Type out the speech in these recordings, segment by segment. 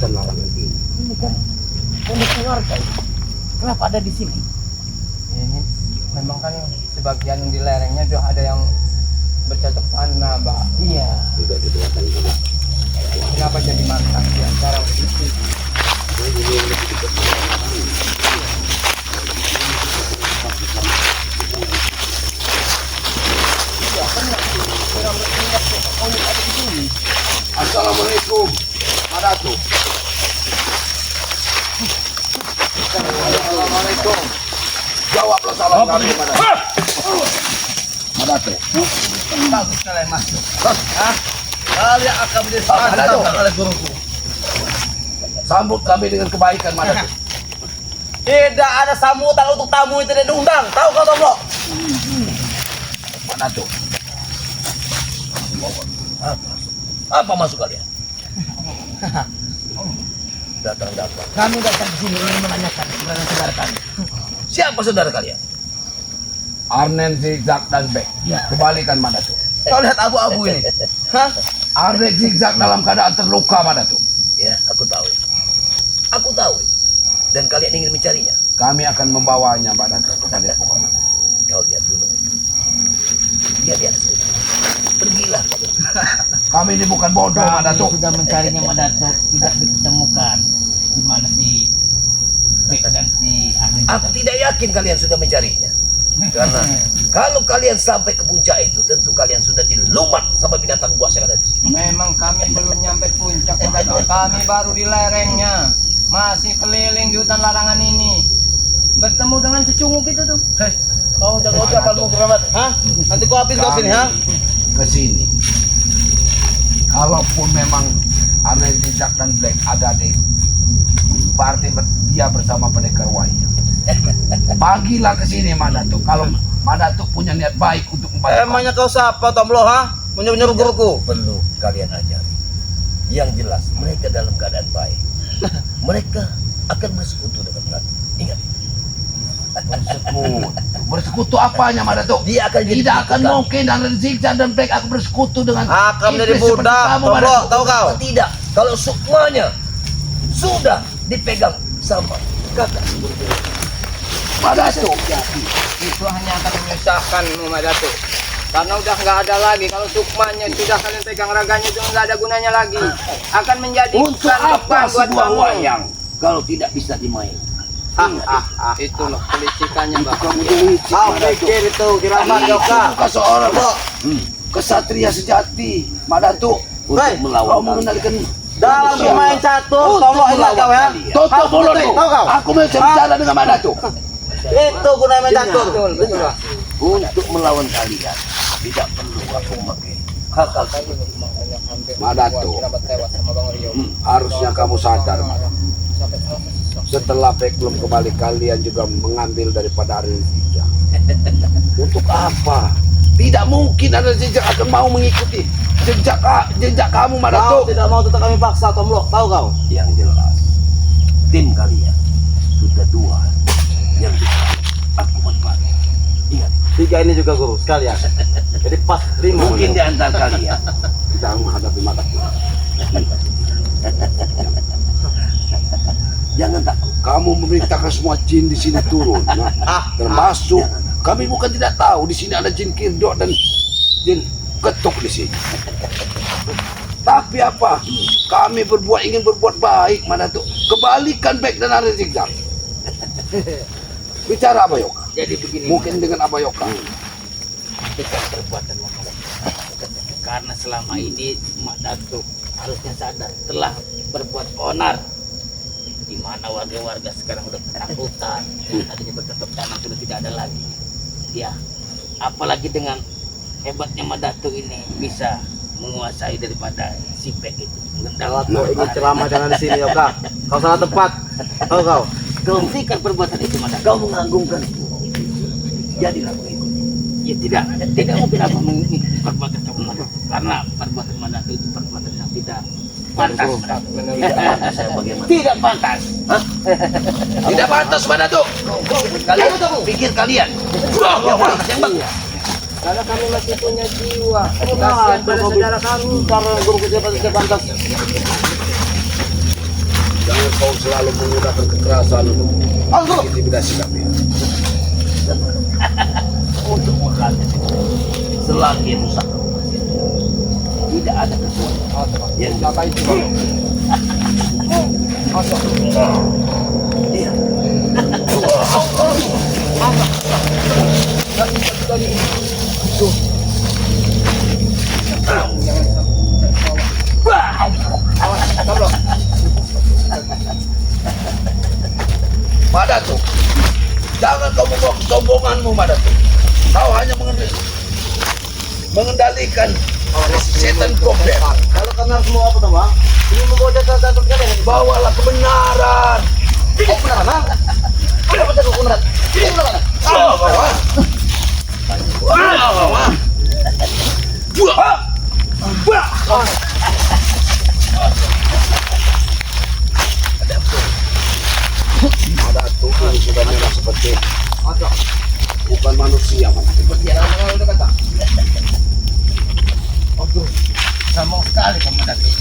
hutan larangan ini? Ini kan pondok keluarga. Kenapa ada di sini? Ini memang kan sebagian di lerengnya sudah ada yang bercocok tanam, Mbak. Iya. Tidak dibuatkan juga. Kenapa jadi mantap di antara itu? Ini yang lebih dekat dengan larangan. Assalamualaikum, Madatu. Assalamualaikum. Jawablah salam kami, Madatu. Madatu. Bagus kalian masuk. Kalian akan Madatu. disambut oleh guruku. Sambut kami dengan kebaikan, Madatu. Tidak ada sambutan untuk tamu yang tidak diundang. Tahu kau Tomlo? Madatu. Apa masuk kalian? Datang. Kami datang ke sini ingin menanyakan saudara kami. Siapa saudara kalian? Arnen, Zigzag, dan Beck. Ya. Kembalikan Madatu. Kau lihat abu-abu ini. Hah? Arnen Zigzag dalam keadaan terluka, Madatu. Ya, aku tahu. Aku tahu. Dan kalian ingin mencarinya. Kami akan membawanya, Madatu, kepada Pokemon. Kau lihat dulu. Dia di atas gunung. Pergilah kau. Kami ini bukan bodoh, Kami Madatu. sudah mencarinya Madato, tidak ditemukan. Di mana si Bek dan si Ahli? Aku tidak yakin kalian sudah mencarinya. Karena kalau kalian sampai ke puncak itu, tentu kalian sudah dilumat sama binatang buas yang ada di sini. Memang kami belum nyampe puncak, kami baru di lerengnya. Masih keliling di hutan larangan ini. Bertemu dengan cecunguk itu tuh. Kau udah kau apa mau keramat? Hah? Nanti kau habis kau sini, ha? Ke sini. Kalaupun memang Arnen, Zigzag, dan Black ada di, berarti dia bersama pendekar wayang. Pagilah ke sini, Madatu. Kalau Madatu punya niat baik untuk membantu. Emangnya kau siapa, Tomlo, ha? Menyuruh guruku. Perlu kalian ajari. Yang jelas mereka dalam keadaan baik. Mereka akan bersekutu dengan Ratu. Ingat. Bersekutu apanya, Madatu? Dia akan jadi Tidak akan pasukan. mungkin Arnen, Zigzag, dan Black akan bersekutu dengan Akan menjadi iblis seperti budak, kamu, Tomlo, Madatu. tahu kau? Tidak. Kalau sukmanya sudah dipegang sama kakak seperti itu. Madatu. Itu hanya akan menyusahkan Madatu. Karena udah nggak ada lagi. Kalau sukmanya sudah kalian pegang raganya itu nggak ada gunanya lagi. Akan menjadi Untuk apa sebuah wayang kalau tidak bisa dimain? Itu loh kelicikannya, Mbak. Kamu licik, Kau Madatu. pikir itu kiraman Yoka? Bukan seorang kesatria sejati, Madatu, untuk Hei, melawan. Kau mengendalikan Dalam manusia. bermain catur, Untuk tolong ingat melawan kau ya. kalian. Tutup mulutmu. Tahu kau? Aku mau bicara dengan Madatu. Itu gunanya main catur. Betul. Untuk melawan kalian tidak perlu aku memakai hal-hal seperti itu. Madatu. Harusnya kamu sadar, Madatu. Setelah Bek belum kembali, kalian juga mengambil daripada Arnen Zigzag. Untuk apa? Tidak mungkin Arnen Zigzag akan mau mengikuti jejak kamu, Kau Madatu. tidak mau tetap kami paksa, Tomlo. Tahu kau? Yang jelas tim kalian sudah dua yang bisa aku manfaatkan. Ingat, Tiga ini juga guru sekalian. Jadi pas lima. mungkin di antara kalian Kita menghadapi Madatu. jangan takut. Kamu memerintahkan semua jin di sini turun, termasuk kami bukan tidak tahu di sini ada jin kirdok dan jin ketuk di sini. Tapi apa? Kami ingin berbuat baik, Madatu. Kebalikan Bek dan Arnen Zigzag. Bicara Abayoka. Jadi begini, Mungkin dengan Abayoka. dekat perbuatan Madato. Karena selama ini Madato harusnya sadar telah berbuat onar. Di mana warga-warga sekarang udah ketakutan, adanya bercocok tanam sudah tidak ada lagi. Ya, apalagi dengan hebatnya Madato ini bisa menguasai daripada si Bek itu. Kalau kau ingin ceramah jangan di sini, Yoka. Kau salah tempat. Tahu kau? Kau hentikan perbuatan itu Madato. Kau menganggungkan jadilah pengikut. Ya tidak mungkin aku mengikuti perbuatan kamu Madato. Karena perbuatan Madato itu perbuatan yang tidak pantas. Tidak pantas saya bagaimana? Tidak pantas. Tidak pantas, Madatu. Kalian pikir kalian yang bagus. Karena kami masih punya jiwa. Kasihan pada saudara kami. Karena guru kita pasti pantas. selalu menggunakan kekerasan untuk intimidasi kami. Untuk mengatakan selagi rusak tidak ada kekuatan yang Siapa itu? dia Madatu, jangan kau membawa kesombonganmu, Madatu. Kau hanya mengendalikan setan gober. Kalau kalian semua apa tuh, Bang? Ini membawa catatan kalian. Bawalah kebenaran. Oh, benar, Bang. Apa itu benar? Ini benar. Madatu ini sudah memang seperti bukan manusia, Madatu. Seperti yang udah kata. Aduh, sama sekali kamu datang.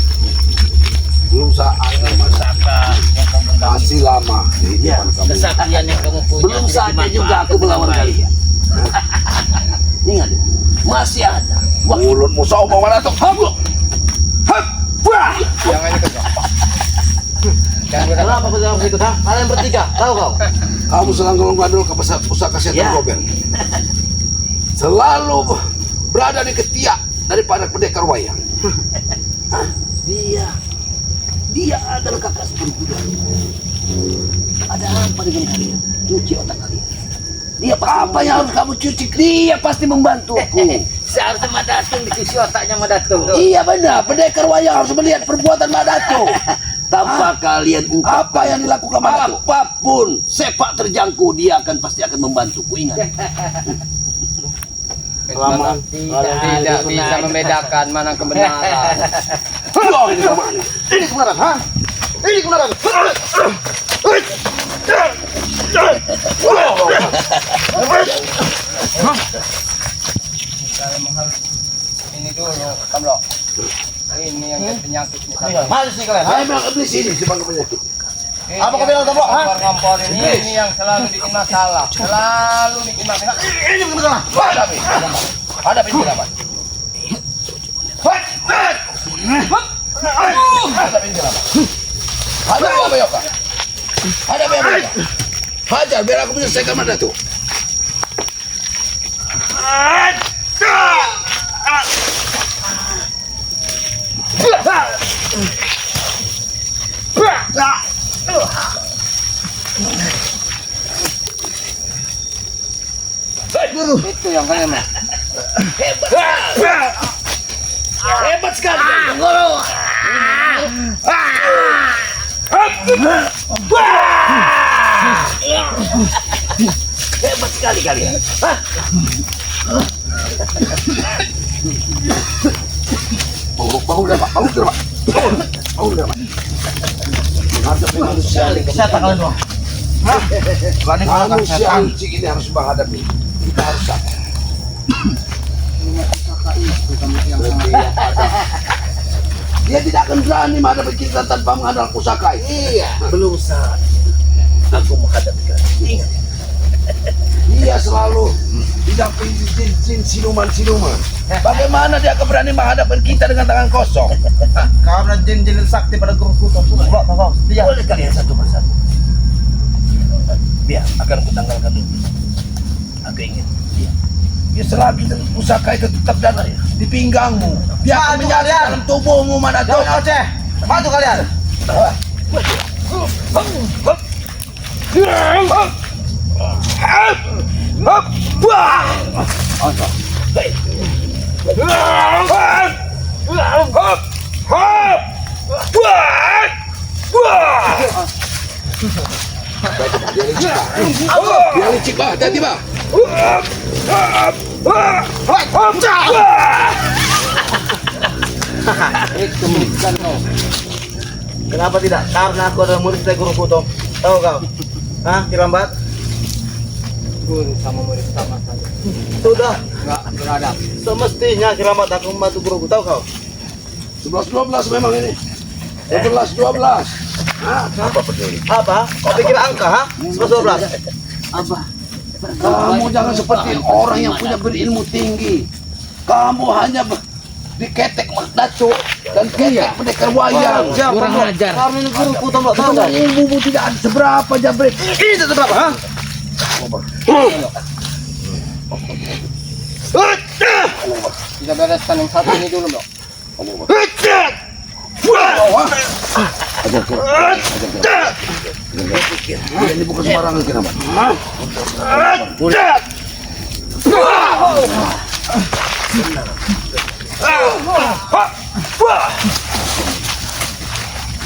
Belum saatnya, Madatu. saka yang kamu ganggu. Masih lama kehidupan kamu. Kesaktian yang kamu punya Belum tidak saatnya juga dimanfaatkan aku melawan dengan baik. kalian. Ingat, masih ada. Mulutmu sombong, Madatu. Jangan ikut, Bang. Kenapa kau jangan ikut, ha? Kalian bertiga, tahu kau? Kamu selalu mengandung ke pusaka setan Ya. gober. Selalu berada di ketiak daripada pendekar wayang. Dia adalah kakak sepupuku. Ada apa dengan kalian? Cuci otak kalian. Dia pasti apa yang harus kamu cuci? Dia pasti membantuku. Seharusnya Madatung dicuci otaknya Madatung. Iya benar, pendekar wayang harus melihat perbuatan Madatu. Tanpa kalian ungkap Apa yang dilakukan Madatu? apapun sepak terjangku, dia pasti akan membantuku. Ingat. Tidak bisa membedakan mana kebenaran. Ini kebenaran, ha? Ini kebenaran. Ini dulu, Kamlo. Ini yang jadi penyakit nih. Mana sih kalian? Saya bilang iblis ini sebagai penyakit. Apa kau bilang, Kamlo? Ngampor ini yang selalu bikin masalah. Selalu bikin masalah. Ini bukan masalah. Hadapi. Hadapi ini apa? Hadapi ini apa? Hadapi apa Yoka? Hadapi apa Yoka? Hajar biar aku menyelesaikan Madatu. Itu yang kalian mau. Hebat sekali. Hebat sekali kalian. Bangun dah Pak, bangun dah Pak. Bangun dah Pak. Hadapi manusia. Siapa kalian semua? Manusia licik ini harus menghadapi. Kita harus sabar. Dia tidak akan berani menghadapi kita tanpa mengandalkan pusaka. Iya, belum saat aku menghadapi kalian. Ingat, Dia selalu didampingi jin-jin siluman-siluman. Bagaimana dia akan berani menghadapi kita dengan tangan kosong? Karena jin-jin sakti pada guruku tahu. Dia. boleh kalian satu persatu. Biar akan kutanggalkan dulu. Aku ingin Ya selagi pusaka itu tetap ada di pinggangmu, dia akan menjadi dalam tubuhmu Madatu. Bantu kalian. Dia licik bah, hati-hati bah. Kenapa tidak? Karena aku adalah murid dari Guru Kuto. Tahu kau? Hah, Kirambat? Guru sama murid sama saja. Sudah. Enggak beradab. Semestinya Kirambat aku membantu guruku. Tahu kau? 11-12 memang ini. 11-12. Apa peduli? Apa? Kau pikir angka, ha? 11-12. Abah. Kamu jangan seperti orang yang punya berilmu tinggi. Kamu hanya diketek Datuk dan ketek pendekar wayang. Kurang ajar. Karena ini guruku tahu tahu. Dengan ilmu tidak ada seberapa jabret. Ini tetap berapa, ha? Kita bereskan yang satu ini dulu, Dok. Ajar kau. Ini bukan sembarangan kenapa?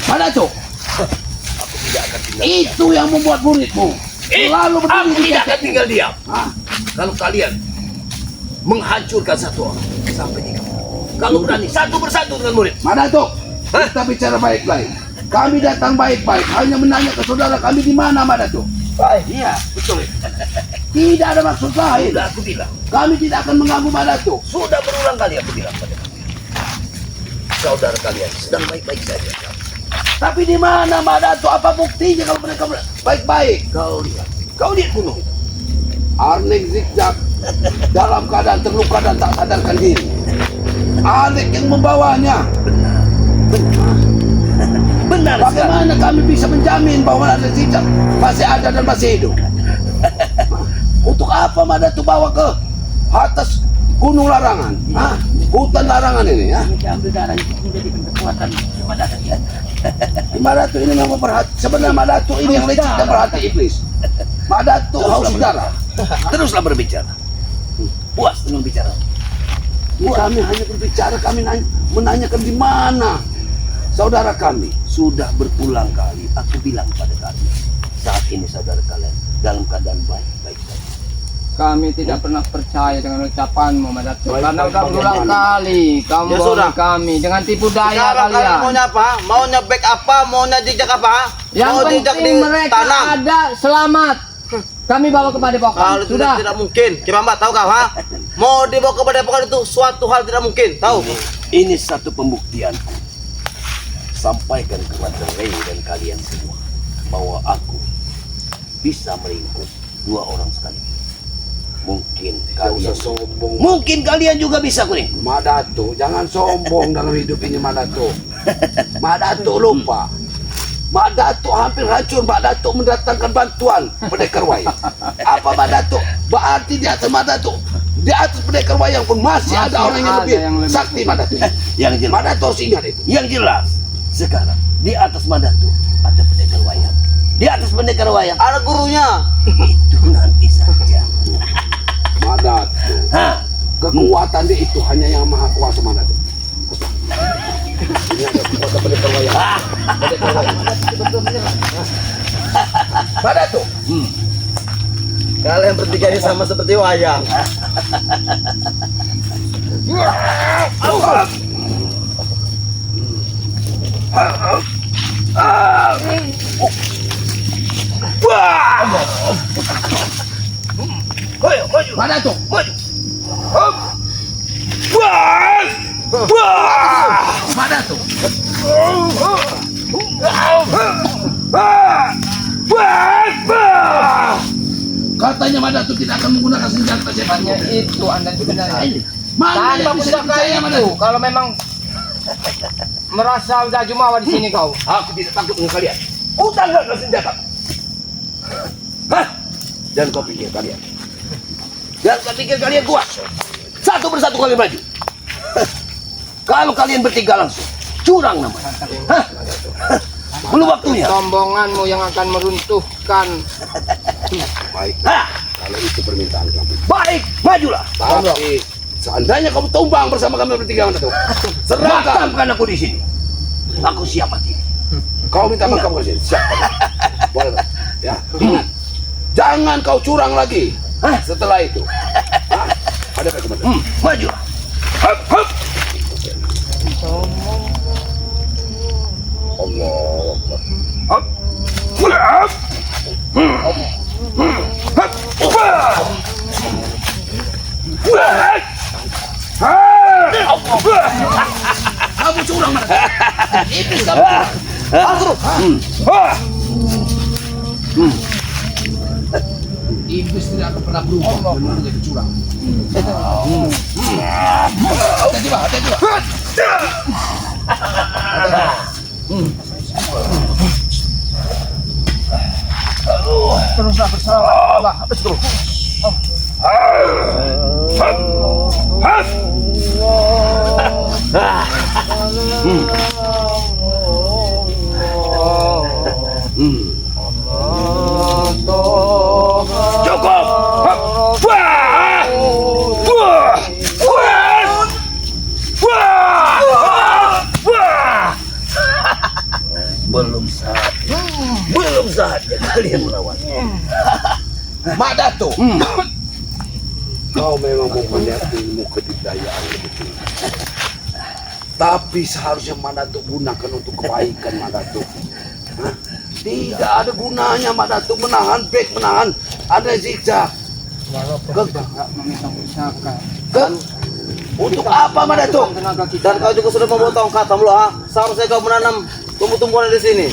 Mana tu? Itu yang membuat muridmu. Lalu Aku berdiri tidak akan tinggal diam. Hah? Kalau kalian menghancurkan satu orang sampai 3. Kalau berani satu persatu dengan murid. Mana tu? Kita bicara baik-baik. Kami datang baik-baik, hanya menanya ke saudara kami di mana Mana tu? Iya, betul. Tidak ada maksud lain. Sudah aku bilang. Kami tidak akan mengganggu Mana tu. Sudah berulang kali aku bilang pada kalian. Saudara kalian sedang baik-baik saja. Tapi di mana Mana tu? Apa buktinya kalau mereka baik-baik? Kau lihat gunung itu. Arnek zigzag dalam keadaan terluka dan tak sadarkan diri. Arnek yang membawanya. Benar sekali. Bagaimana kami bisa menjamin bahwa Arnek zigzag masih ada dan masih hidup? Untuk apa Mana tu bawa ke atas gunung larangan? Hah? Hutan larangan ini ya? Ambil darah itu menjadikan kekuatan kepada dia. Mana tu ini memang berhati. Sebenarnya Mana tu ini yang lecet dan berhati iblis. Mana tu haus darah. Teruslah berbicara. Puas dengan bicara. Kami hanya berbicara, kami menanyakan di mana saudara kami. Sudah berulang kali aku bilang pada kalian. Saat ini saudara kalian dalam keadaan baik-baik saja. Kami tidak pernah percaya dengan ucapanmu, Madatuk. Baik, Karena baik, kau baik, berulang baik. kali kamu Ya, bohongi sudah. kami dengan tipu daya Sekarang kalian kalian. maunya apa? Maunya back apa? Maunya jejak apa? ha? Yang Mau jejak di penting mereka tanam. ada selamat. Kami bawa ke Padepokan. Kalau itu Sudah. tidak mungkin. Kira Mbak tahu kau, ha? Mau dibawa ke Padepokan itu suatu hal tidak mungkin, tahu? Ini satu pembuktian. Sampaikan kepada Ray dan kalian semua bahwa aku bisa meringkuk 2 orang sekali. Mungkin kalian juga bisa kuning. Madatu, jangan sombong dalam hidup ini Madatu. Madatu lupa. Madatu hampir hancur. Madatu mendatangkan bantuan pendekar wayang. Apa Madatu? Berarti di atas Madatu, di atas pendekar wayang pun masih ada Masih orang yang ada lebih yang lebih. sakti Madatu. Yang jelas, Madatu harus ingat itu. yang jelas. Sekarang di atas Madatu ada pendekar wayang. Di atas pendekar wayang Ada gurunya. itu nanti saja. Madatu, Hah? kekuatan dia itu hanya yang maha kuasa Madatu. Ini ada kekuatan pendekar wayang. Pendekar wayang. Madatu, Kalian bertiga ini sama seperti wayang. Madatu, Maju. Madatu. Katanya Madatu tidak akan menggunakan senjata Hanya siapapun. itu Anda sebenarnya. Mana Tanpa yang bisa pusaka dipercaya itu, Madatu? kalau memang merasa udah jumawa di sini kau. Aku tidak takut dengan kalian. Utangkan senjata. Hah? Dan kau pikir kalian? Dan kau pikir kalian kuat? Satu persatu kalian maju. Hah? Kalau kalian bertiga langsung curang namanya. Hah? Belum waktunya. Sombonganmu yang akan meruntuhkan. Baik, Hah? kalau itu permintaan kamu. Baik, majulah. Tapi seandainya kamu tumbang bersama kami bertiga Madatu, serahkan. Makamkan aku di sini. Aku siap mati. Kau minta makam ke sini. Siap. Boleh. Pak. Ya. Ingat. Jangan kau curang lagi. Hah? Setelah itu. Hah? Ada apa Madatu? Majulah. Hup, hup. Allah. Hup. Hup. Hup. Wah. Wah. Kamu curang Madatu. Iblis kamu. Ah, Iblis tidak akan pernah berubah dan menjadi curang. Hati-hati, Pak. Hati-hati, Pak. Teruslah bersalawat. Pak, habis terus. Cukup. Belum saatnya kalian melawan. Mak Datuk. Kau memang mempunyai ilmu kedikdayaan lebih tinggi. Tapi seharusnya Madatuk gunakan untuk kebaikan Madatuk. Hah? Tidak ada gunanya Madatuk menahan bek, menahan ada zigzag. Untuk apa Madatuk? Dan kau juga sudah memotong kata mulu, ha? Seharusnya kau menanam tumbuh-tumbuhan di sini.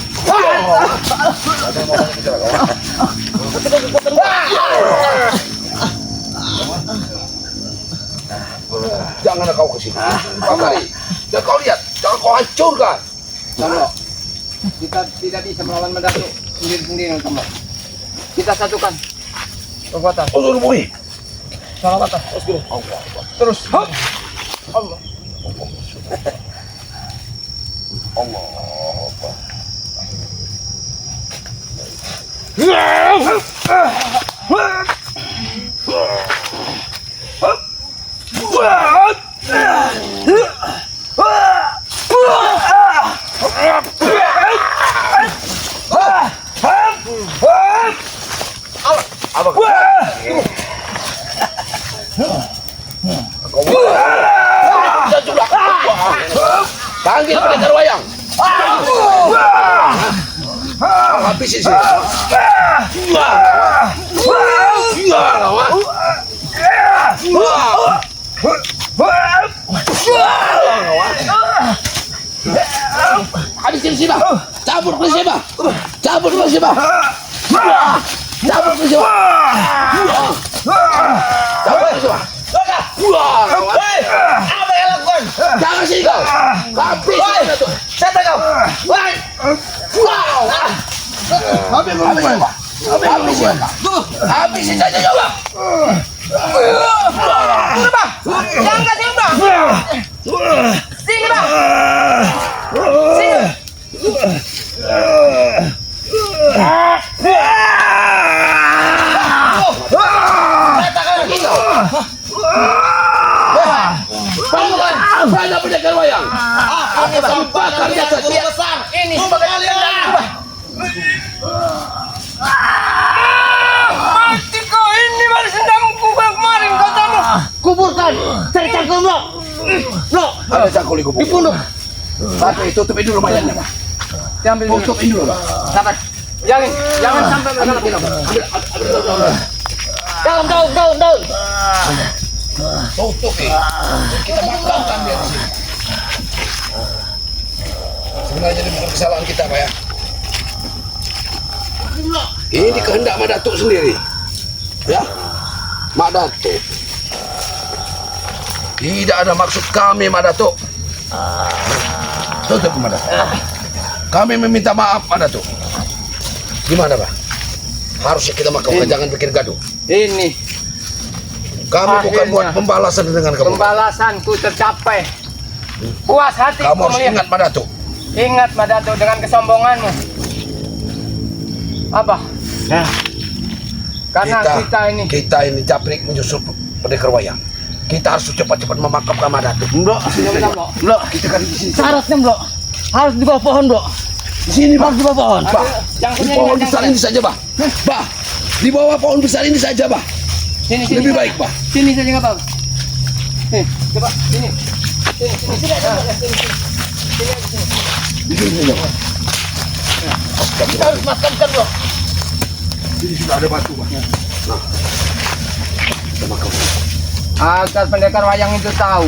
Jangan kau kesini. Pakari. Dan kau lihat, jangan kau hancurkan. Tamlo, kita tidak bisa melawan Madatuk sendiri-sendiri, Tamlo. Kita satukan kekuatan. Usul bui. Salawatan. Terus. Hop. Allah. Panggil pendekar wayang. Habis sini. Habis sini sih, Bang. Cabut ke sini, Bang. Cabut ke sini, Bang. Cabut ke sini, Bang. Cabut ke sini, Bang. Apa yang lakukan? Jangan sini kau. Habis sini tuh. Siapa kau? Woi! Habis saja coba. Jangan kasih Bang. Sini, Bang. Sini. Saya pendekar wayang. Ini Sampai kalian guru besar. Ini sebagai kalian. Mati kau, ini baru sendamku kemarin katamu. Kuburkan. Cari cangkul lo. Lo. Ada cangkul di kubur. Dibunuh. Tapi tutupin dulu mayatnya, Pak. Diambil dulu. Tutupin dulu, Pak. Sabar. Jangan sampai mereka. Daun. Tutupi. Kita makamkan dia di sini. Sebenarnya ini bukan kesalahan kita, Pak ya. Ini kehendak Mak Datuk sendiri. Ya. Mak Datuk. Tidak ada maksud kami, Mak Datuk. Tutup, Mak Datuk. Kami meminta maaf, Mak Datuk. Gimana, Pak? Harusnya kita makamkan, jangan bikin gaduh. Ini Kami bukan akhirnya buat pembalasan dengan kamu. pembalasanku tercapai. Puas hati Kamu harus melihat. ingat, Mak Datuk. Ingat Madatuk dengan kesombonganmu. Apa? Ya. Karena kita ini Japrik menyusul pendekar wayang. Kita harus cepat-cepat memakamkan Mak Datuk. Bro. Bro, kita kan di sini. Syaratnya, Bro. Harus di bawah pohon, Bro. Di sini, Pak. Harus di bawah pohon. Pak, di pohon besar ini saja, Pak. Pak, di bawah pohon besar ini saja, Pak. Sini, Lebih baik, Pak. Sini saja nggak apa. Coba sini. Sini. Di sini saja. Kita harus makamkan, Bro. Sini sudah ada batu, Pak. Nah, kita makamkan. Agar pendekar wayang itu tahu.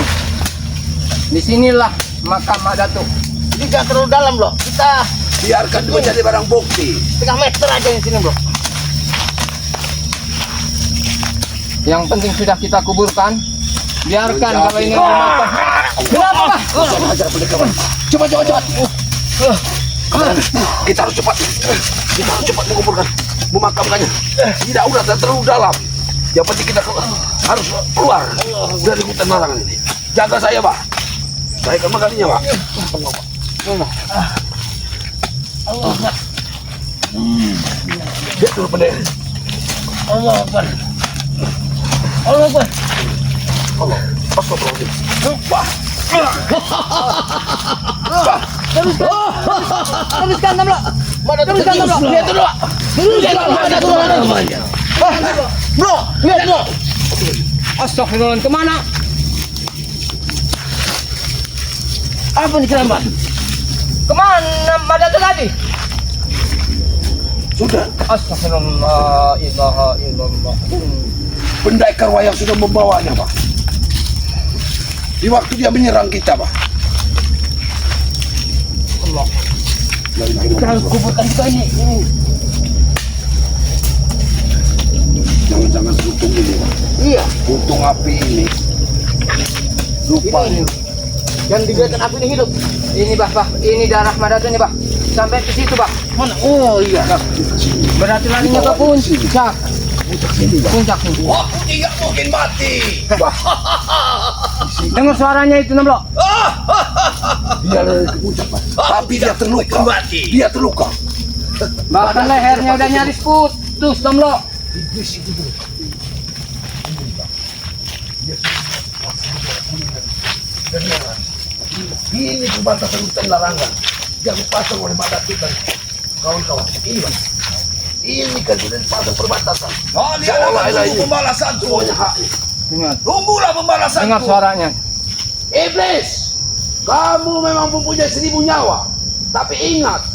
Disinilah makam Mak Datuk. Ini nggak terlalu dalam, Bro. Kita Biarkan dulu jadi barang bukti. 3 meter aja di sini bro. Yang penting sudah kita kuburkan. Biarkan kalau ini dimakan. Kenapa Pak? Cepat. Kita harus cepat. Kita harus cepat menguburkan, memakamkannya. Tidak udah terlalu dalam. Yang penting kita harus keluar dari hutan larangan ini. Jaga saya, Pak. Saya akan menggalinya, Pak. Allah. Lihat dulu pendek. Allah Akbar. Allah Akbar. Allah. Astagfirullahaladzim. Pak. Teruskan Namlo. Teruskan Namlo. Lihat dulu. Bro, lihat bro. Astagfirullah, kemana? Apa nih kerambat? Kemana Madatu tadi? Sudah. Astagfirullah, ilaha illallah. Pendekar wayang sudah membawanya, Pak. Di waktu dia menyerang kita, Pak. Allah. Kita harus kuburkan juga ini. Jangan-jangan untung ini, Pak. Iya. Untung api ini. Lupa Ini. ini. Yang dibiarkan api ini hidup. Ini Bah, ini darah Madatu nih Bah. Sampai ke situ Bah. Mana? Oh iya. Berarti larinya ke puncak. Puncak sini, Pak. Puncak nih. Aku tidak mungkin mati. Dengar suaranya itu Namlo. Dia lari ke puncak, Pak. Tapi dia terluka. Dia terluka. Bahkan lehernya udah nyaris putus Namlo. Iblis itu dulu. Ini pembatasan hutan larangan yang dipasang oleh Madatu dan kawan-kawan. Ini, Pak. Ini kan sudah dipasang perbatasan. Seolah-olah ini pembalasan semuanya hak. Dengar. Tunggulah pembalasan. Dengar suaranya. Iblis, kamu memang mempunyai 1000 nyawa. Tapi ingat,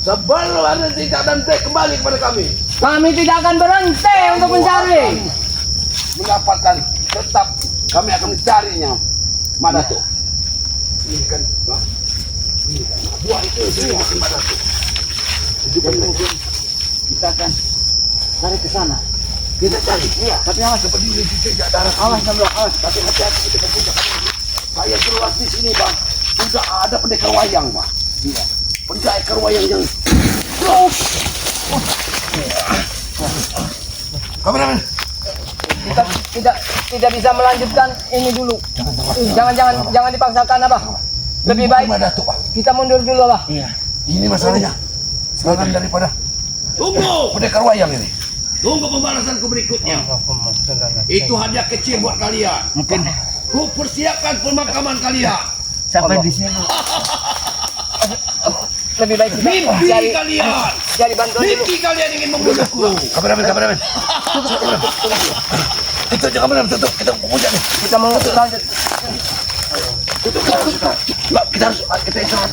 sebelum ada tidak dan baik kembali kepada kami. Kami tidak akan berhenti untuk mencari. Mendapatkan, tetap kami akan mencarinya. Madatu. Ini kan, Pak. Ini kan, buah itu semua makan Madatu. Itu kan mungkin Kita akan lari ke sana. kita cari. Iya. Tapi awas seperti ini tidak darah. Awas Namlo, awas. Tapi hati-hati ketika puncak kami. Saya keluar di sini, Bang. Sudah ada pendekar wayang, Bang. Iya. Pendekar wayang yang kameramen. Kita tidak bisa melanjutkan ini dulu. Jangan dipaksakan Abah. Lebih baik Madatu, Pak. kita mundur dulu Abah. Iya. Ini masalahnya. Serangan daripada tunggu pendekar wayang ini. Tunggu pembalasanku berikutnya. Itu hadiah kecil buat kalian. Mungkin Ku persiapkan pemakaman kalian. sampai di sini. Lebih baik kita Mimpi cari kalian. bantuan dulu. Mimpi kalian ingin membunuhku. Kameramen. Itu aja kameramen, tutup. Kita puncak nih. Kita mau lanjut. Tutup. Kita harus kita istirahat.